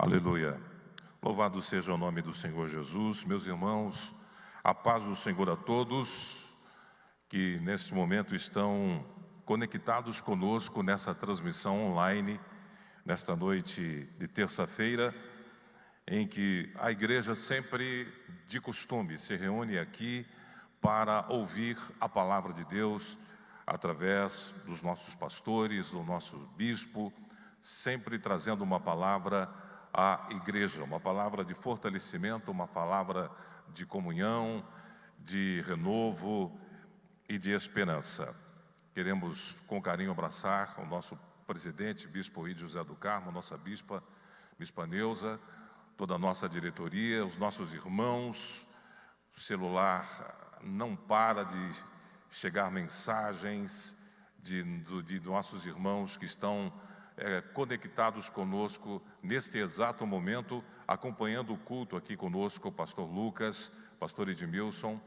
Aleluia. Louvado seja o nome do Senhor Jesus. Meus irmãos, a paz do Senhor a todos que neste momento estão conectados conosco nessa transmissão online, nesta noite de terça-feira, em que a igreja sempre de costume se reúne aqui para ouvir a palavra de Deus através dos nossos pastores, do nosso bispo, sempre trazendo uma palavra à igreja, uma palavra de fortalecimento, uma palavra de comunhão, de renovo e de esperança. Queremos com carinho abraçar o nosso presidente, Bispo Oídio José do Carmo, nossa Bispa Neuza, toda a nossa diretoria, os nossos irmãos. O celular não para de chegar mensagens de nossos irmãos que estão conectados conosco neste exato momento, acompanhando o culto aqui conosco, o pastor Lucas, pastor Edmilson,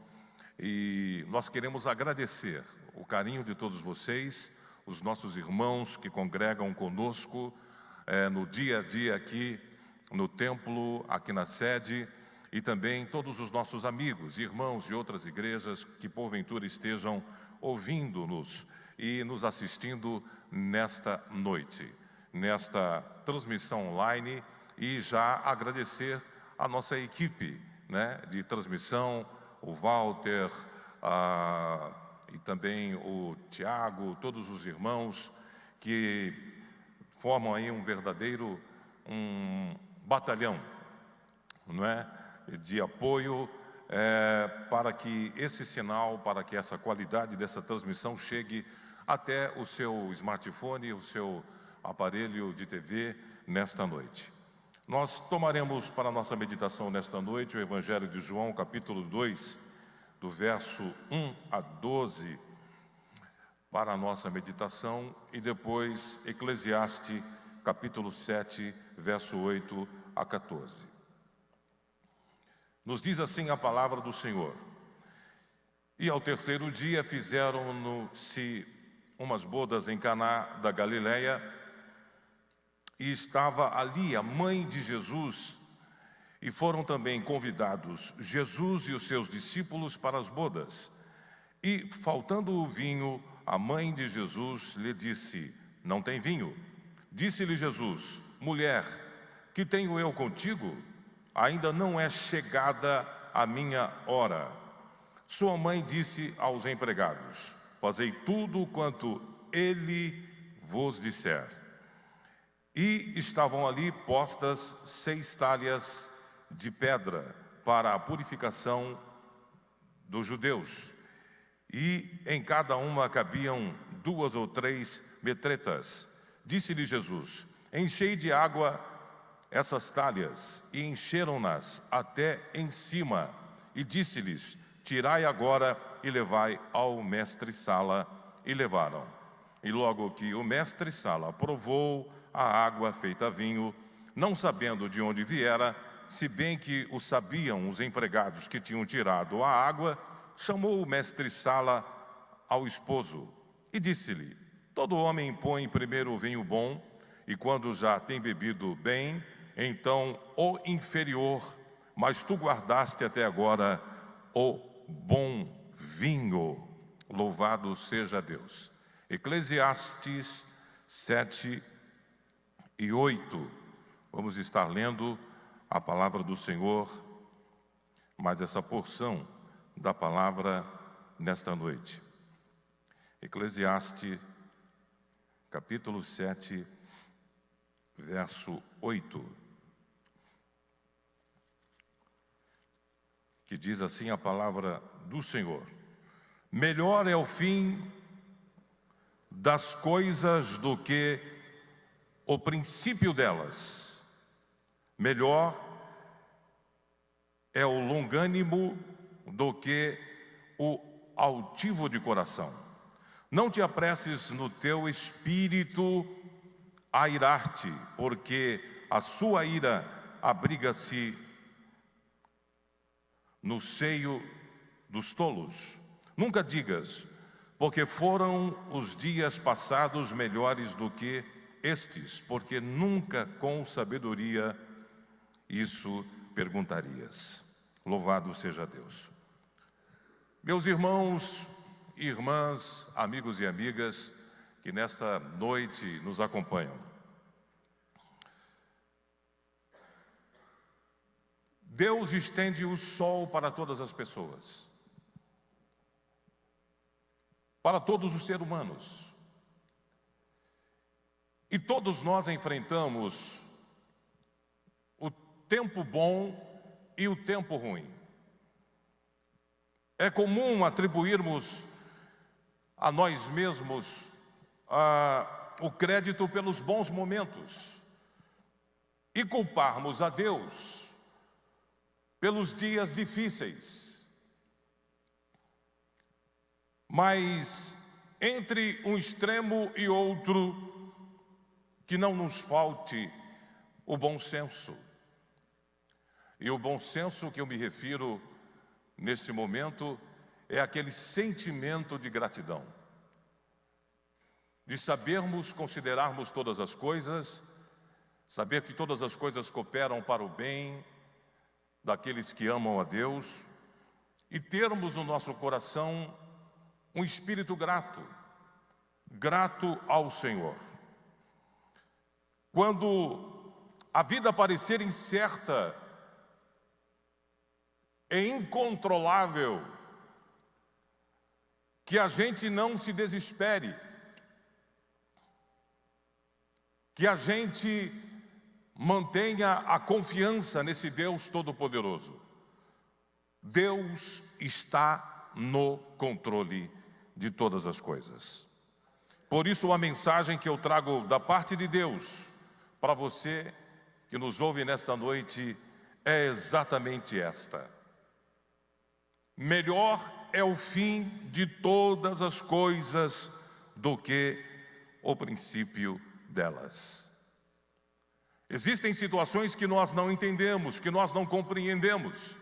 e nós queremos agradecer o carinho de todos vocês, os nossos irmãos que congregam conosco no dia a dia aqui no templo, aqui na sede, e também todos os nossos amigos e irmãos de outras igrejas que porventura estejam ouvindo-nos e nos assistindo nesta noite, nesta transmissão online, e já agradecer a nossa equipe de transmissão, o Walter e também o Tiago, todos os irmãos que formam aí um verdadeiro batalhão, de apoio para que esse sinal, para que essa qualidade dessa transmissão chegue até o seu smartphone, o seu aparelho de TV nesta noite. Nós tomaremos para a nossa meditação nesta noite o Evangelho de João, capítulo 2, do verso 1 a 12, para a nossa meditação, e depois Eclesiastes, capítulo 7, verso 8 a 14. Nos diz assim a palavra do Senhor: E ao terceiro dia fizeram-se umas bodas em Caná da Galileia, e estava ali a mãe de Jesus, e foram também convidados Jesus e os seus discípulos para as bodas. E, faltando o vinho, a mãe de Jesus lhe disse: Não tem vinho. Disse-lhe Jesus: Mulher, que tenho eu contigo? Ainda não é chegada a minha hora. Sua mãe disse aos empregados: Fazei tudo quanto ele vos disser. E estavam ali postas 6 talhas de pedra para a purificação dos judeus, e em cada uma cabiam 2 ou 3 metretas. Disse-lhe Jesus: Enchei de água essas talhas, e encheram-nas até em cima. E disse-lhes: Tirai agora e levai ao mestre-sala. E levaram. E logo que o mestre-sala provou a água feita vinho, não sabendo de onde viera, se bem que o sabiam os empregados que tinham tirado a água, chamou o mestre-sala ao esposo e disse-lhe: Todo homem põe primeiro o vinho bom, e quando já tem bebido bem, então o inferior, mas tu guardaste até agora o bom vinho. Louvado seja Deus. Eclesiastes 7 e 8. Vamos estar lendo a palavra do Senhor, mais essa porção da palavra nesta noite. Eclesiastes, capítulo 7, verso 8, que diz assim a palavra do Senhor: Melhor é o fim das coisas do que o princípio delas. Melhor é o longânimo do que o altivo de coração. Não te apresses no teu espírito a irar-te, porque a sua ira abriga-se no seio dos tolos. Nunca digas: porque foram os dias passados melhores do que estes, porque nunca com sabedoria isso perguntarias. Louvado seja Deus. Meus irmãos e irmãs, amigos e amigas que nesta noite nos acompanham, Deus estende o sol para todas as pessoas, para todos os seres humanos. E todos nós enfrentamos o tempo bom e o tempo ruim. É comum atribuirmos a nós mesmos o crédito pelos bons momentos e culparmos a Deus pelos dias difíceis. Mas entre um extremo e outro, que não nos falte o bom senso. E o bom senso que eu me refiro neste momento é aquele sentimento de gratidão, de sabermos considerarmos todas as coisas, saber que todas as coisas cooperam para o bem daqueles que amam a Deus e termos no nosso coração um espírito grato ao Senhor. Quando a vida parecer incerta e incontrolável, que a gente não se desespere, que a gente mantenha a confiança nesse Deus Todo-Poderoso. Deus está no controle de todas as coisas. Por isso a mensagem que eu trago da parte de Deus para você que nos ouve nesta noite é exatamente esta: melhor é o fim de todas as coisas do que o princípio delas. Existem situações que nós não entendemos, que nós não compreendemos,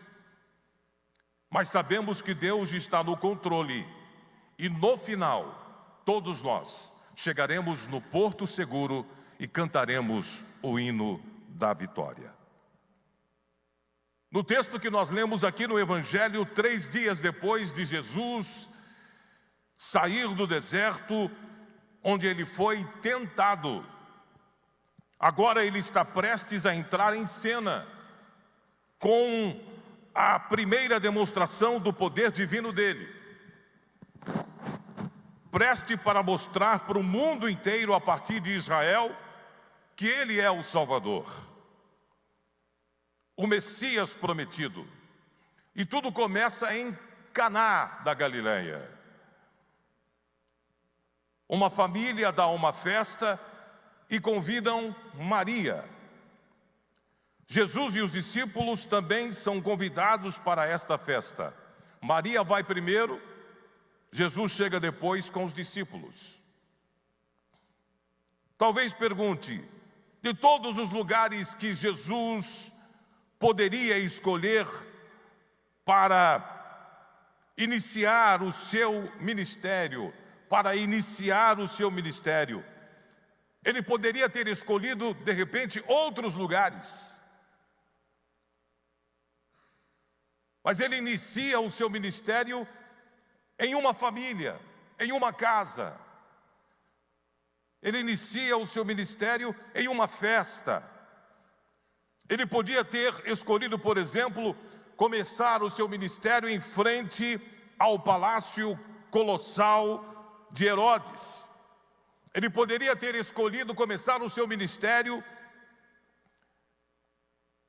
mas sabemos que Deus está no controle e no final todos nós chegaremos no porto seguro e cantaremos o hino da vitória. No texto que nós lemos aqui no Evangelho, 3 dias depois de Jesus sair do deserto, onde ele foi tentado, agora ele está prestes a entrar em cena com a primeira demonstração do poder divino dele, preste para mostrar para o mundo inteiro, a partir de Israel, que ele é o Salvador, o Messias prometido. E tudo começa em Caná da Galileia. Uma família dá uma festa e convidam Maria. Jesus e os discípulos também são convidados para esta festa. Maria vai primeiro, Jesus chega depois com os discípulos. Talvez pergunte, de todos os lugares que Jesus poderia escolher para iniciar o seu ministério, ele poderia ter escolhido, de repente, outros lugares. Mas ele inicia o seu ministério em uma família, em uma casa. Ele inicia o seu ministério em uma festa. Ele podia ter escolhido, por exemplo, começar o seu ministério em frente ao palácio colossal de Herodes. Ele poderia ter escolhido começar o seu ministério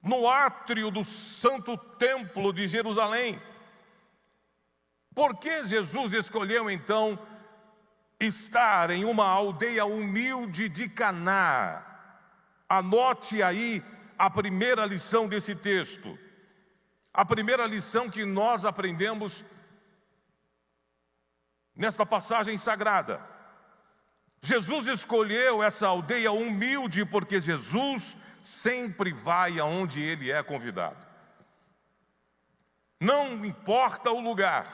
no átrio do Santo Templo de Jerusalém. Por que Jesus escolheu então estar em uma aldeia humilde de Caná? Anote aí a primeira lição desse texto. A primeira lição que nós aprendemos nesta passagem sagrada. Jesus escolheu essa aldeia humilde porque Jesus sempre vai aonde ele é convidado. Não importa o lugar.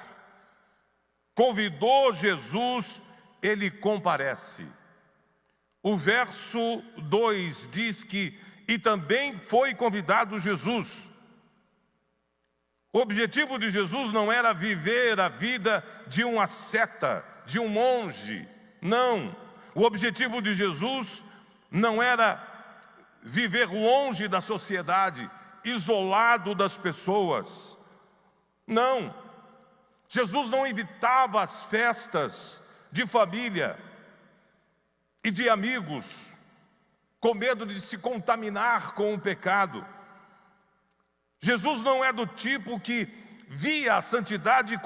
Convidou Jesus, ele comparece. O verso 2 diz que e também foi convidado Jesus. O objetivo de Jesus não era viver a vida de um asceta, de um monge, não. O objetivo de Jesus não era viver longe da sociedade, isolado das pessoas, não. Jesus não evitava as festas de família e de amigos, com medo de se contaminar com o pecado. Jesus não é do tipo que via a santidade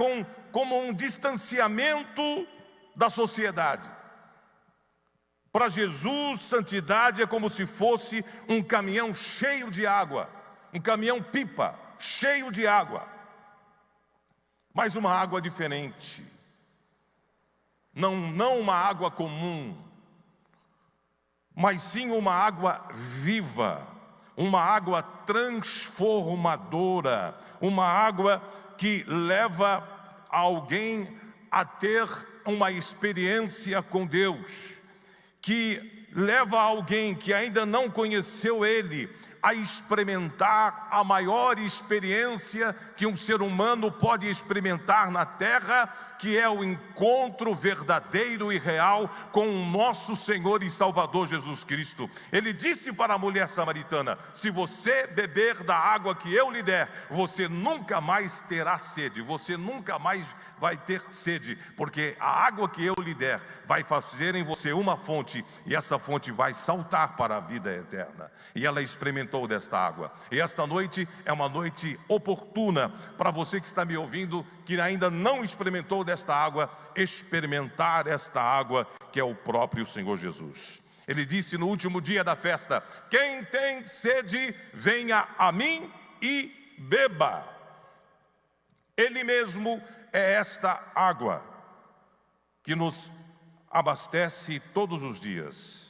como um distanciamento da sociedade. Para Jesus, santidade é como se fosse um caminhão cheio de água, um caminhão-pipa cheio de água, mas uma água diferente, não uma água comum, mas sim uma água viva, uma água transformadora, uma água que leva alguém a ter uma experiência com Deus, que leva alguém que ainda não conheceu Ele a experimentar a maior experiência que um ser humano pode experimentar na terra, que é o encontro verdadeiro e real com o nosso Senhor e Salvador Jesus Cristo. Ele disse para a mulher samaritana: se você beber da água que eu lhe der, você nunca mais terá sede, você nunca mais vai ter sede, porque a água que eu lhe der vai fazer em você uma fonte, e essa fonte vai saltar para a vida eterna. E ela experimentou desta água. E esta noite é uma noite oportuna para você que está me ouvindo, que ainda não experimentou desta água, experimentar esta água que é o próprio Senhor Jesus. Ele disse no último dia da festa: quem tem sede, venha a mim e beba. Ele mesmo é esta água que nos abastece todos os dias.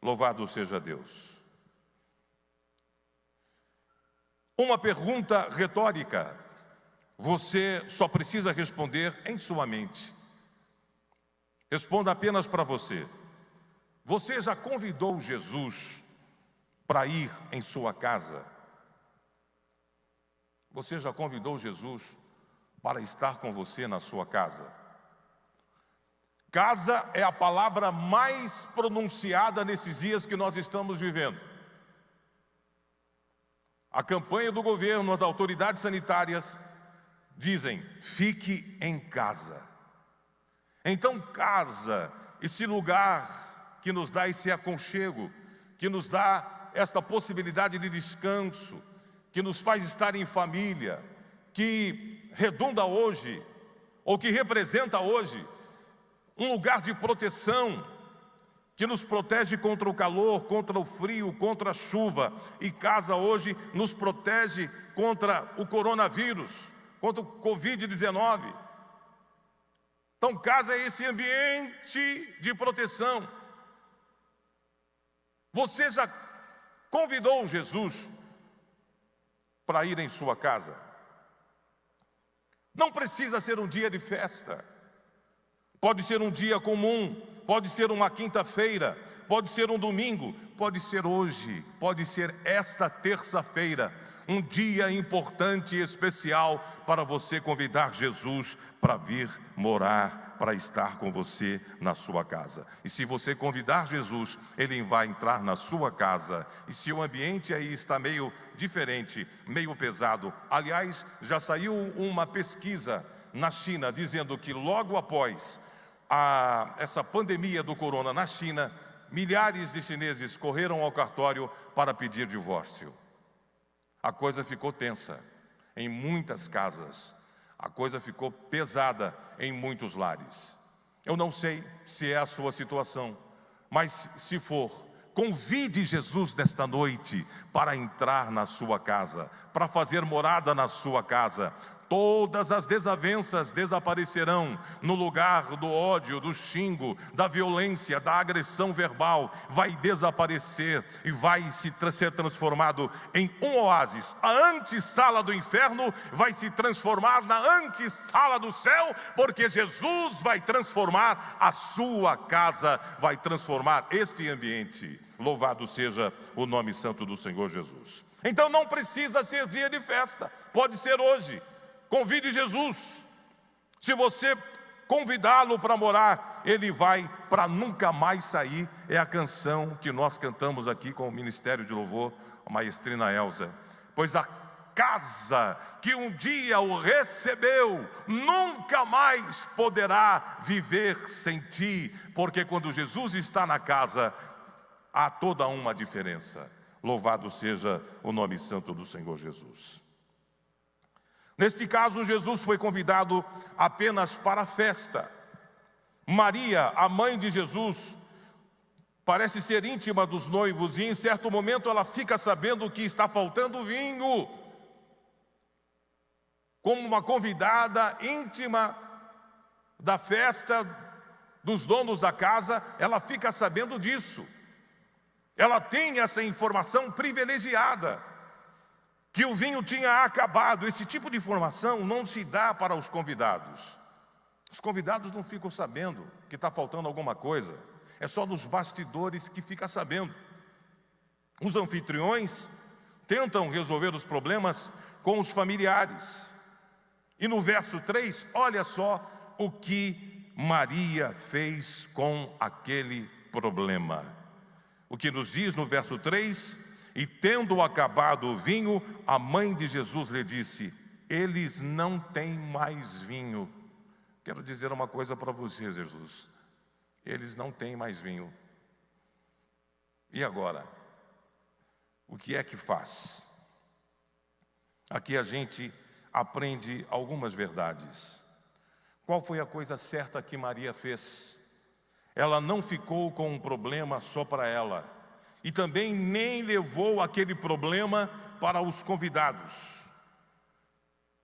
Louvado seja Deus. Uma pergunta retórica, você só precisa responder em sua mente. Responda apenas para você. Você já convidou Jesus para ir em sua casa? Você já convidou Jesus para estar com você na sua casa? Casa é a palavra mais pronunciada nesses dias que nós estamos vivendo. A campanha do governo, as autoridades sanitárias dizem: fique em casa. Então, casa, esse lugar que nos dá esse aconchego, que nos dá esta possibilidade de descanso, que nos faz estar em família, que redunda hoje, ou que representa hoje, um lugar de proteção, que nos protege contra o calor, contra o frio, contra a chuva. E casa hoje nos protege contra o coronavírus, contra o Covid-19. Então casa é esse ambiente de proteção. Você já convidou Jesus para ir em sua casa? Não precisa ser um dia de festa. Pode ser um dia comum, pode ser uma quinta-feira, pode ser um domingo, pode ser hoje, pode ser esta terça-feira, um dia importante e especial para você convidar Jesus para vir morar, para estar com você na sua casa. E se você convidar Jesus, Ele vai entrar na sua casa. E se o ambiente aí está meio diferente, meio pesado, aliás, já saiu uma pesquisa na China dizendo que logo após essa pandemia do corona na China, milhares de chineses correram ao cartório para pedir divórcio. A coisa ficou tensa em muitas casas, a coisa ficou pesada em muitos lares. Eu não sei se é a sua situação, mas se for, convide Jesus nesta noite para entrar na sua casa, para fazer morada na sua casa. Todas as desavenças desaparecerão no lugar do ódio, do xingo, da violência, da agressão verbal. Vai desaparecer e vai ser transformado em um oásis. A antessala do inferno vai se transformar na antessala do céu, porque Jesus vai transformar a sua casa, vai transformar este ambiente. Louvado seja o nome santo do Senhor Jesus. Então não precisa ser dia de festa, pode ser hoje. Convide Jesus. Se você convidá-lo para morar, ele vai para nunca mais sair. É a canção que nós cantamos aqui com o Ministério de Louvor, a maestrina Elza. Pois a casa que um dia o recebeu nunca mais poderá viver sem ti, porque quando Jesus está na casa, há toda uma diferença. Louvado seja o nome santo do Senhor Jesus. Neste caso, Jesus foi convidado apenas para a festa. Maria, a mãe de Jesus, parece ser íntima dos noivos e em certo momento ela fica sabendo que está faltando vinho. Como uma convidada íntima da festa dos donos da casa, ela fica sabendo disso. Ela tem essa informação privilegiada, que o vinho tinha acabado. Esse tipo de informação não se dá para os convidados. Os convidados não ficam sabendo que está faltando alguma coisa. É só nos bastidores que fica sabendo. Os anfitriões tentam resolver os problemas com os familiares. E no verso 3, olha só o que Maria fez com aquele problema. O que nos diz no verso 3: e tendo acabado o vinho, a mãe de Jesus lhe disse: eles não têm mais vinho. Quero dizer uma coisa para você, Jesus. Eles não têm mais vinho. E agora? O que é que faz? Aqui a gente aprende algumas verdades. Qual foi a coisa certa que Maria fez? Ela não ficou com um problema só para ela. E também nem levou aquele problema para os convidados.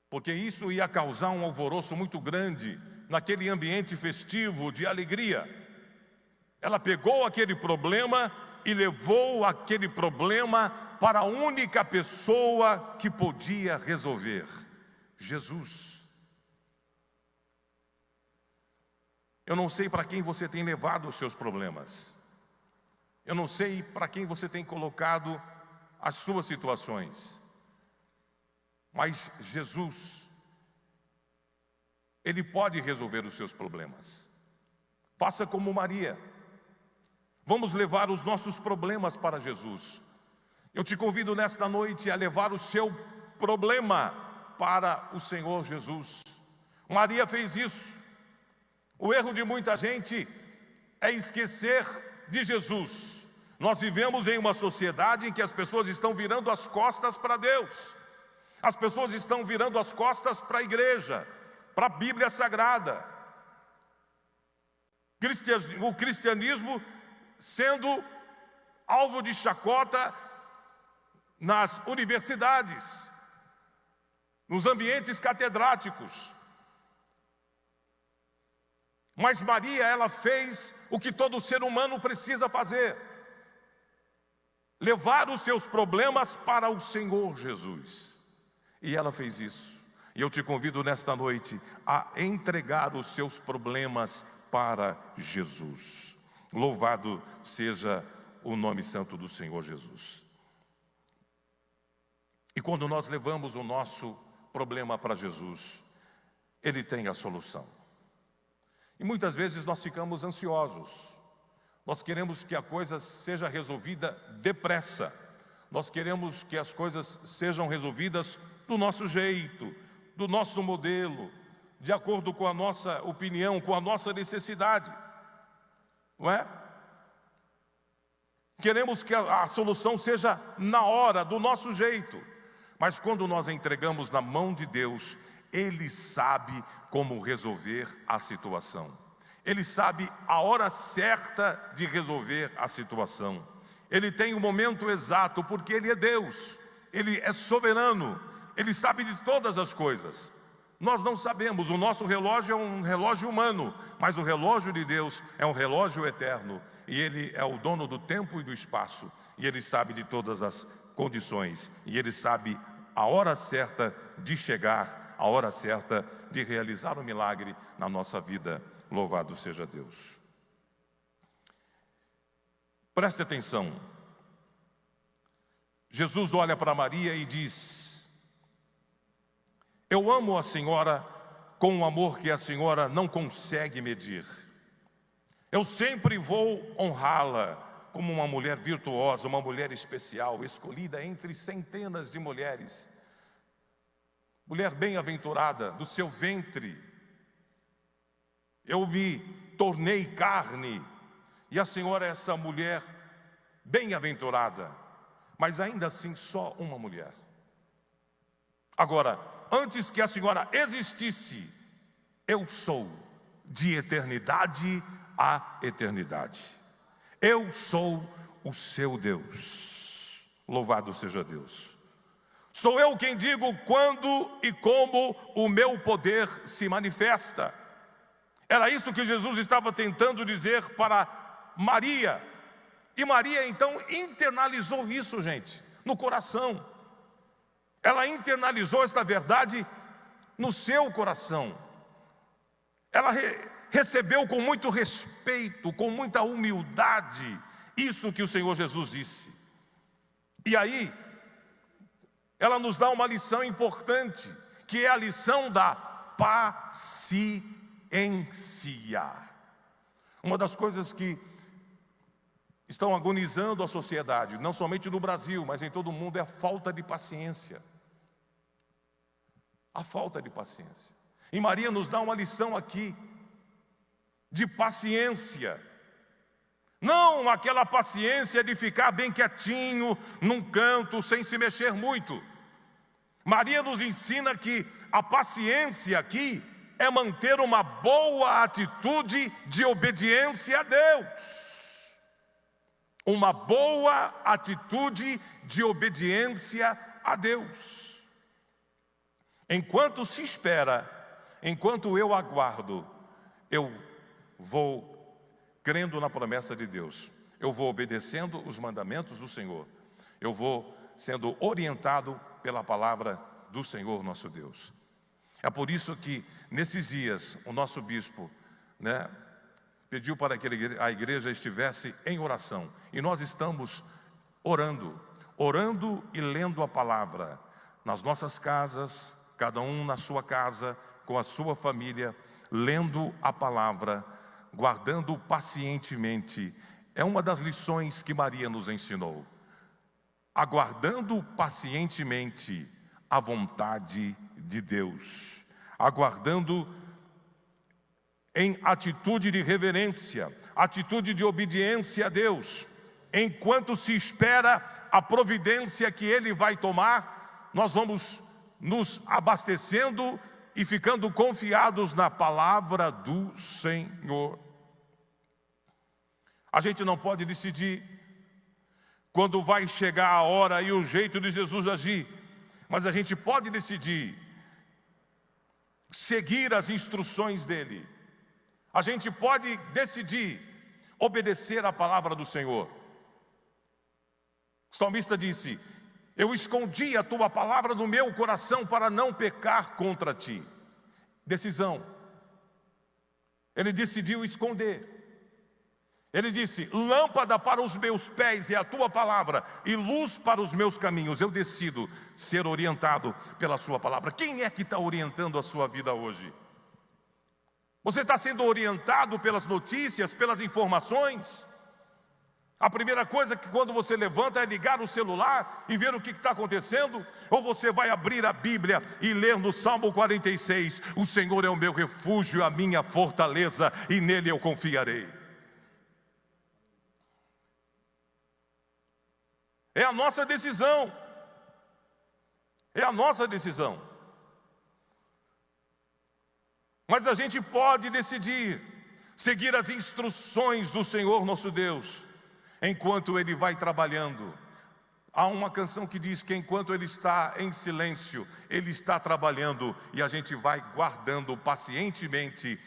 Porque isso ia causar um alvoroço muito grande naquele ambiente festivo de alegria. Ela pegou aquele problema e levou aquele problema para a única pessoa que podia resolver: Jesus. Eu não sei para quem você tem levado os seus problemas. Eu não sei para quem você tem colocado as suas situações. Mas Jesus, Ele pode resolver os seus problemas. Faça como Maria. Vamos levar os nossos problemas para Jesus. Eu te convido nesta noite a levar o seu problema para o Senhor Jesus. Maria fez isso. O erro de muita gente é esquecer de Jesus. Nós vivemos em uma sociedade em que as pessoas estão virando as costas para Deus. As pessoas estão virando as costas para a igreja, para a Bíblia Sagrada. O cristianismo sendo alvo de chacota nas universidades, nos ambientes catedráticos. Mas Maria, ela fez o que todo ser humano precisa fazer: levar os seus problemas para o Senhor Jesus. E ela fez isso. E eu te convido nesta noite a entregar os seus problemas para Jesus. Louvado seja o nome santo do Senhor Jesus. E quando nós levamos o nosso problema para Jesus, Ele tem a solução. E muitas vezes nós ficamos ansiosos. Nós queremos que a coisa seja resolvida depressa. Nós queremos que as coisas sejam resolvidas do nosso jeito, do nosso modelo, de acordo com a nossa opinião, com a nossa necessidade. Não é? Queremos que a solução seja na hora, do nosso jeito. Mas quando nós entregamos na mão de Deus, Ele sabe como resolver a situação. Ele sabe a hora certa de resolver a situação. Ele tem o momento exato, porque Ele é Deus. Ele é soberano. Ele sabe de todas as coisas. Nós não sabemos. O nosso relógio é um relógio humano, mas o relógio de Deus é um relógio eterno. E Ele é o dono do tempo e do espaço. E Ele sabe de todas as condições. E Ele sabe a hora certa de chegar, a hora certa de realizar o milagre na nossa vida. Louvado seja Deus. Preste atenção. Jesus olha para Maria e diz: eu amo a senhora com um amor que a senhora não consegue medir. Eu sempre vou honrá-la como uma mulher virtuosa, uma mulher especial, escolhida entre centenas de mulheres. Mulher bem-aventurada, do seu ventre eu me tornei carne, e a senhora é essa mulher bem-aventurada, mas ainda assim só uma mulher. Agora, antes que a senhora existisse, eu sou de eternidade a eternidade. Eu sou o seu Deus. Louvado seja Deus. Sou eu quem digo quando e como o meu poder se manifesta. Era isso que Jesus estava tentando dizer para Maria. E Maria então internalizou isso, gente, no coração. Ela internalizou esta verdade no seu coração. Ela recebeu com muito respeito, com muita humildade, isso que o Senhor Jesus disse. E aí, ela nos dá uma lição importante, que é a lição da paciência. Uma das coisas que estão agonizando a sociedade, não somente no Brasil, mas em todo o mundo, é a falta de paciência. A falta de paciência. E Maria nos dá uma lição aqui de paciência. Não aquela paciência de ficar bem quietinho num canto sem se mexer muito. Maria nos ensina que a paciência aqui é manter uma boa atitude de obediência a Deus. Uma boa atitude de obediência a Deus. Enquanto se espera, enquanto eu aguardo, eu vou crendo na promessa de Deus. Eu vou obedecendo os mandamentos do Senhor. Eu vou sendo orientado pela palavra do Senhor nosso Deus. É por isso que nesses dias o nosso bispo, pediu para que a igreja estivesse em oração. E nós estamos orando e lendo a palavra nas nossas casas, cada um na sua casa, com a sua família, lendo a palavra, guardando pacientemente. É uma das lições que Maria nos ensinou. Aguardando pacientemente a vontade de Deus. Aguardando em atitude de reverência, atitude de obediência a Deus. Enquanto se espera a providência que Ele vai tomar, nós vamos nos abastecendo e ficando confiados na palavra do Senhor. A gente não pode decidir quando vai chegar a hora e o jeito de Jesus agir, mas a gente pode decidir seguir as instruções dele. A gente pode decidir obedecer a palavra do Senhor. O salmista disse: eu escondi a tua palavra no meu coração para não pecar contra ti. Decisão. Ele decidiu esconder. Ele disse: lâmpada para os meus pés é a tua palavra e luz para os meus caminhos. Eu decido ser orientado pela sua palavra. Quem é que está orientando a sua vida hoje? Você está sendo orientado pelas notícias, pelas informações? A primeira coisa que quando você levanta é ligar o celular e ver o que está acontecendo? Ou você vai abrir a Bíblia e ler no Salmo 46, o Senhor é o meu refúgio, a minha fortaleza, e nele eu confiarei. É a nossa decisão. É a nossa decisão. Mas a gente pode decidir seguir as instruções do Senhor nosso Deus, enquanto Ele vai trabalhando. Há uma canção que diz que enquanto Ele está em silêncio, Ele está trabalhando, e a gente vai guardando pacientemente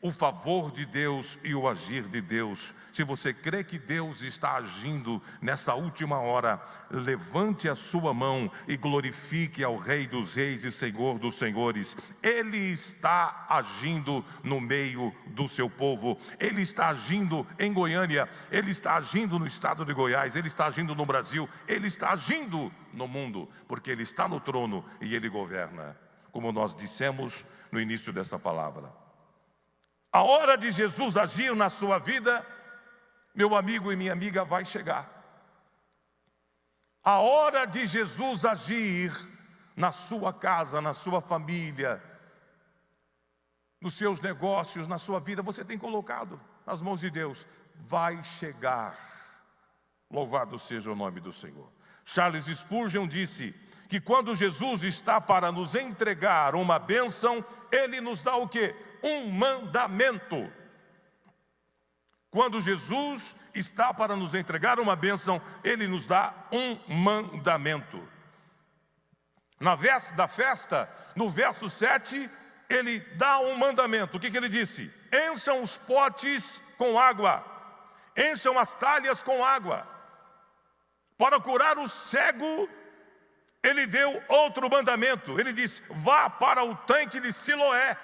o favor de Deus e o agir de Deus. Se você crê que Deus está agindo nessa última hora, levante a sua mão e glorifique ao Rei dos Reis e Senhor dos Senhores. Ele está agindo no meio do seu povo. Ele está agindo em Goiânia, Ele está agindo no estado de Goiás, Ele está agindo no Brasil, Ele está agindo no mundo, porque Ele está no trono e Ele governa, como nós dissemos no início dessa palavra. A hora de Jesus agir na sua vida, meu amigo e minha amiga, vai chegar. A hora de Jesus agir na sua casa, na sua família, nos seus negócios, na sua vida, você tem colocado nas mãos de Deus. Vai chegar. Louvado seja o nome do Senhor. Charles Spurgeon disse que quando Jesus está para nos entregar uma bênção, Ele nos dá o quê? Um mandamento. Quando Jesus está para nos entregar uma bênção, Ele nos dá um mandamento. Na véspera da festa, no verso 7, Ele dá um mandamento. O que Ele disse? Encham os potes com água, encham as talhas com água. Para curar o cego, Ele deu outro mandamento. Ele disse: vá para o tanque de Siloé.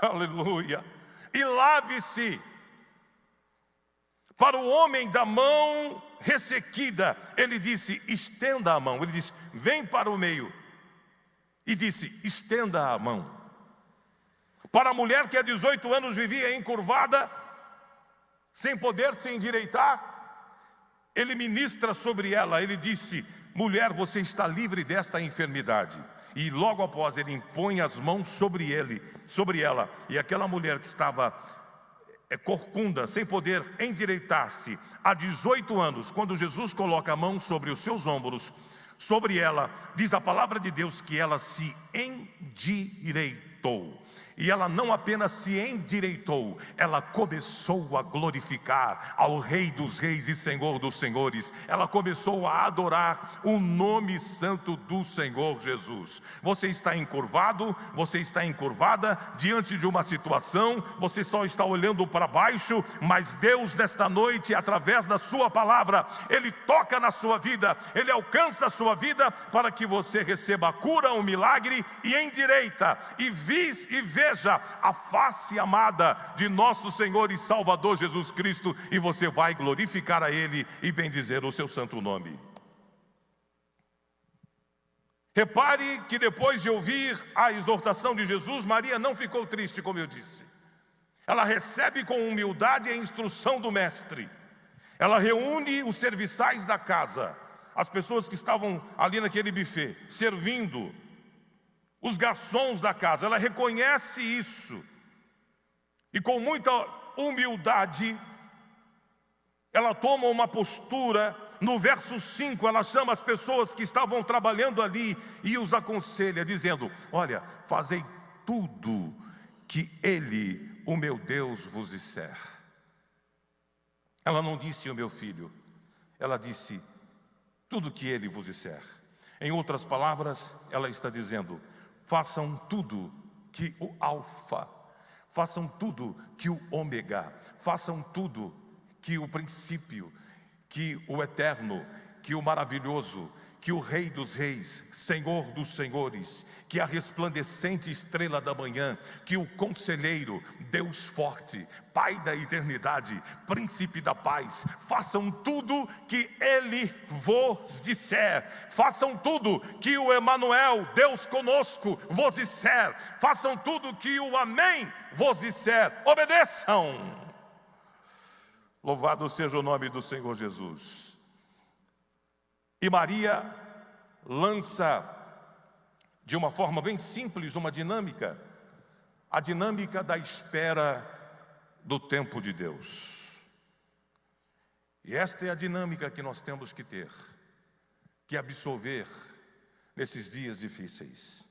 Aleluia. E lave-se. Para o homem da mão ressequida, Ele disse: estenda a mão. Ele disse: vem para o meio. E disse: estenda a mão. Para a mulher que há 18 anos vivia encurvada, sem poder se endireitar, Ele ministra sobre ela. Ele disse: mulher, você está livre desta enfermidade. E logo após Ele impõe as mãos sobre ela. E aquela mulher que estava corcunda, sem poder endireitar-se, há 18 anos, quando Jesus coloca a mão sobre os seus ombros, sobre ela, diz a palavra de Deus que ela se endireitou. E ela não apenas se endireitou, ela começou a glorificar ao Rei dos Reis e Senhor dos Senhores. Ela começou a adorar o nome santo do Senhor Jesus. Você está encurvado, você está encurvada diante de uma situação, você só está olhando para baixo, mas Deus nesta noite, através da sua palavra, Ele toca na sua vida, Ele alcança a sua vida para que você receba a cura, o milagre e endireita e veja a face amada de nosso Senhor e Salvador Jesus Cristo, e você vai glorificar a Ele e bendizer o seu santo nome. Repare que depois de ouvir a exortação de Jesus, Maria não ficou triste, como eu disse. Ela recebe com humildade a instrução do mestre. Ela reúne os serviçais da casa, as pessoas que estavam ali naquele buffet, servindo, os garçons da casa. Ela reconhece isso e com muita humildade ela toma uma postura. No verso 5 ela chama as pessoas que estavam trabalhando ali e os aconselha, dizendo: olha, fazei tudo que Ele, o meu Deus, vos disser. Ela não disse o meu filho, ela disse tudo que Ele vos disser. Em outras palavras, ela está dizendo: façam tudo que o Alfa, façam tudo que o Ômega, façam tudo que o princípio, que o eterno, que o maravilhoso, que o Rei dos Reis, Senhor dos Senhores, que a resplandecente estrela da manhã, que o conselheiro, Deus forte, Pai da eternidade, Príncipe da paz, façam tudo que Ele vos disser. Façam tudo que o Emanuel, Deus conosco, vos disser. Façam tudo que o Amém vos disser. Obedeçam. Louvado seja o nome do Senhor Jesus. E Maria lança de uma forma bem simples uma dinâmica, a dinâmica da espera do tempo de Deus. E esta é a dinâmica que nós temos que ter, que absorver nesses dias difíceis.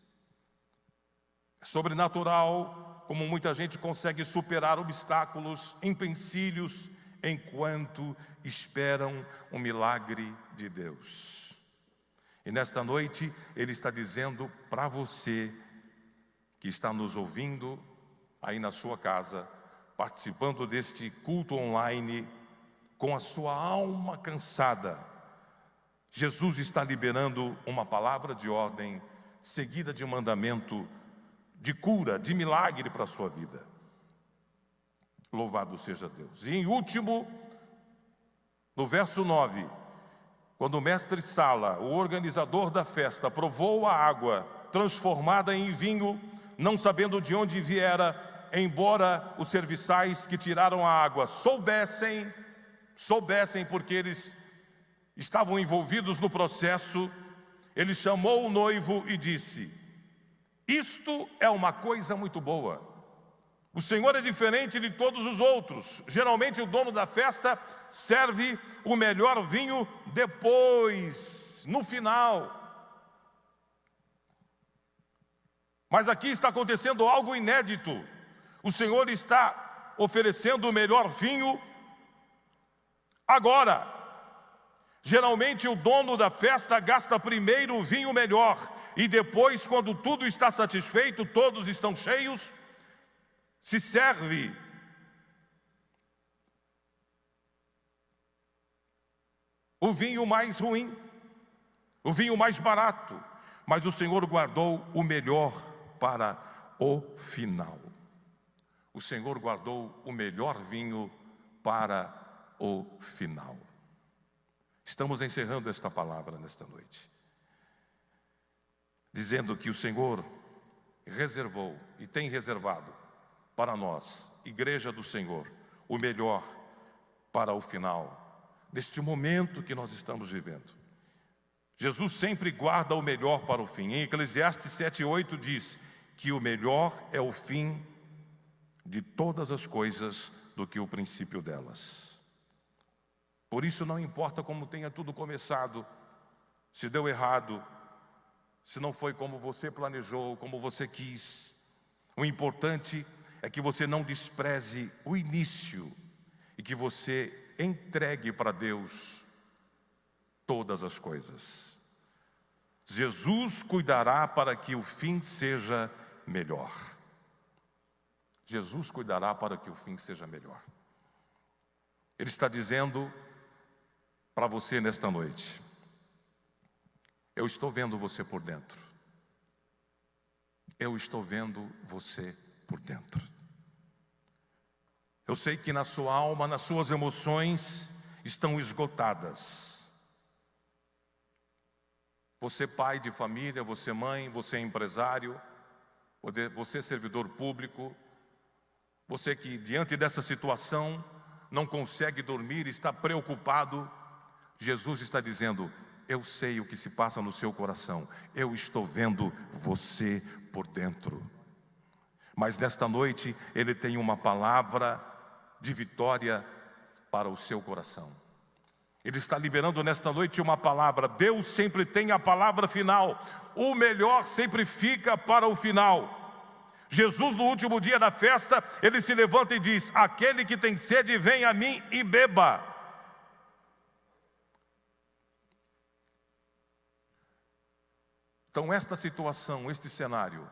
É sobrenatural como muita gente consegue superar obstáculos, empecilhos, enquanto esperam o milagre de Deus. E nesta noite Ele está dizendo para você que está nos ouvindo aí na sua casa, participando deste culto online, com a sua alma cansada, Jesus está liberando uma palavra de ordem, seguida de um mandamento de cura, de milagre para a sua vida. Louvado seja Deus. E em último, no verso 9, quando o mestre Sala, o organizador da festa, provou a água transformada em vinho, não sabendo de onde viera, embora os serviçais que tiraram a água soubessem porque eles estavam envolvidos no processo, ele chamou o noivo e disse: isto é uma coisa muito boa. O Senhor é diferente de todos os outros. Geralmente o dono da festa serve o melhor vinho depois, no final. Mas aqui está acontecendo algo inédito. O Senhor está oferecendo o melhor vinho agora. Geralmente o dono da festa gasta primeiro o vinho melhor e depois, quando tudo está satisfeito, todos estão cheios, se serve o vinho mais ruim, o vinho mais barato. Mas o Senhor guardou o melhor para o final. O Senhor guardou o melhor vinho para o final. Estamos encerrando esta palavra nesta noite, dizendo que o Senhor reservou e tem reservado para nós, Igreja do Senhor, o melhor para o final, neste momento que nós estamos vivendo. Jesus sempre guarda o melhor para o fim. Em Eclesiastes 7:8 diz que o melhor é o fim de todas as coisas do que o princípio delas. Por isso não importa como tenha tudo começado, se deu errado, se não foi como você planejou, como você quis. O importante é que você não despreze o início e que você entregue para Deus todas as coisas. Jesus cuidará para que o fim seja melhor. Jesus cuidará para que o fim seja melhor. Ele está dizendo para você nesta noite: eu estou vendo você por dentro. Eu estou vendo você por dentro. Eu sei que na sua alma, nas suas emoções estão esgotadas. Você pai de família, você mãe, você empresário, você servidor público, você que diante dessa situação não consegue dormir, está preocupado. Jesus está dizendo: eu sei o que se passa no seu coração, eu estou vendo você por dentro. Mas nesta noite Ele tem uma palavra de vitória para o seu coração. Ele está liberando nesta noite uma palavra. Deus sempre tem a palavra final. O melhor sempre fica para o final. Jesus, no último dia da festa, Ele se levanta e diz: aquele que tem sede, vem a mim e beba. Então esta situação, este cenário,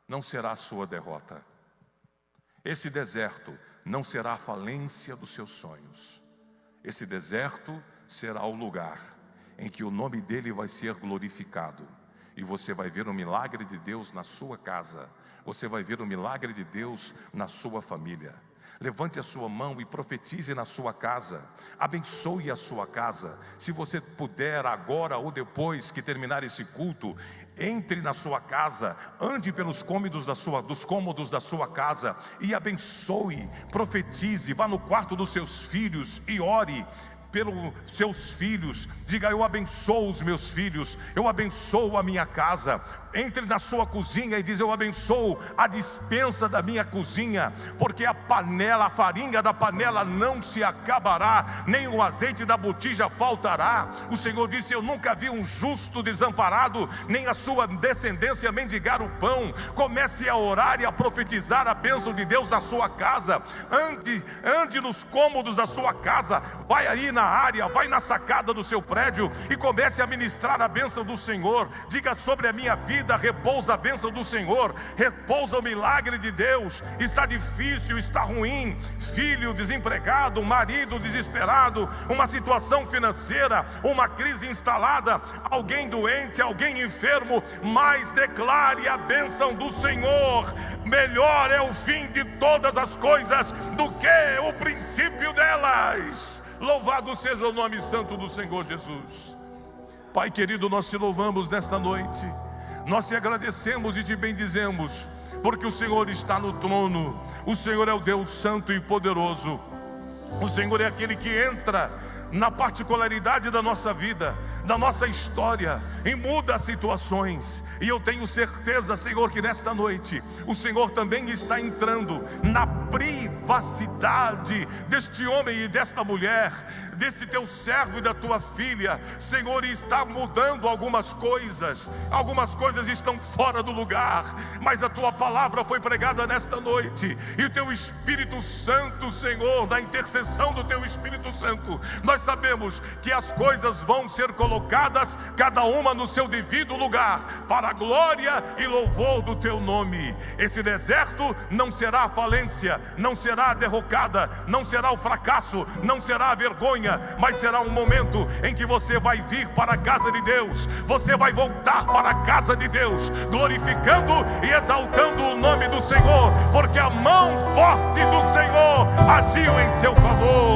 não será a sua derrota. Esse deserto não será a falência dos seus sonhos. Esse deserto será o lugar em que o nome dele vai ser glorificado. E você vai ver o milagre de Deus na sua casa. Você vai ver o milagre de Deus na sua família. Levante a sua mão e profetize na sua casa. Abençoe a sua casa. Se você puder, agora ou depois que terminar esse culto, entre na sua casa, ande pelos cômodos da sua casa e abençoe, profetize, vá no quarto dos seus filhos e ore pelos seus filhos. Diga: eu abençoo os meus filhos, eu abençoo a minha casa. Entre na sua cozinha e diz: eu abençoo a despensa da minha cozinha, porque a farinha da panela não se acabará, nem o azeite da botija faltará. O Senhor disse: eu nunca vi um justo desamparado, nem a sua descendência mendigar o pão. Comece a orar e a profetizar a bênção de Deus na sua casa. Ande nos cômodos da sua casa, vai aí na área, vai na sacada do seu prédio e comece a ministrar a bênção do Senhor. Diga: sobre a minha vida vida repousa a bênção do Senhor, repousa o milagre de Deus. Está difícil, está ruim, filho desempregado, marido desesperado, uma situação financeira, uma crise instalada, alguém doente, alguém enfermo, mas declare a bênção do Senhor. Melhor é o fim de todas as coisas do que o princípio delas. Louvado seja o nome santo do Senhor Jesus. Pai querido, nós te louvamos nesta noite, nós te agradecemos e te bendizemos, porque o Senhor está no trono, o Senhor é o Deus santo e poderoso, o Senhor é aquele que entra na particularidade da nossa vida, da nossa história, e muda as situações. E eu tenho certeza, Senhor, que nesta noite o Senhor também está entrando na privacidade deste homem e desta mulher, desse teu servo e da tua filha, Senhor, e está mudando algumas coisas estão fora do lugar, mas a tua palavra foi pregada nesta noite, e o teu Espírito Santo, Senhor, na intercessão do teu Espírito Santo, nós sabemos que as coisas vão ser colocadas, cada uma no seu devido lugar, para a glória e louvor do teu nome. Esse deserto não será a falência, não será a derrocada, não será o fracasso, não será a vergonha, mas será um momento em que você vai vir para a casa de Deus, você vai voltar para a casa de Deus, glorificando e exaltando o nome do Senhor, porque a mão forte do Senhor agiu em seu favor.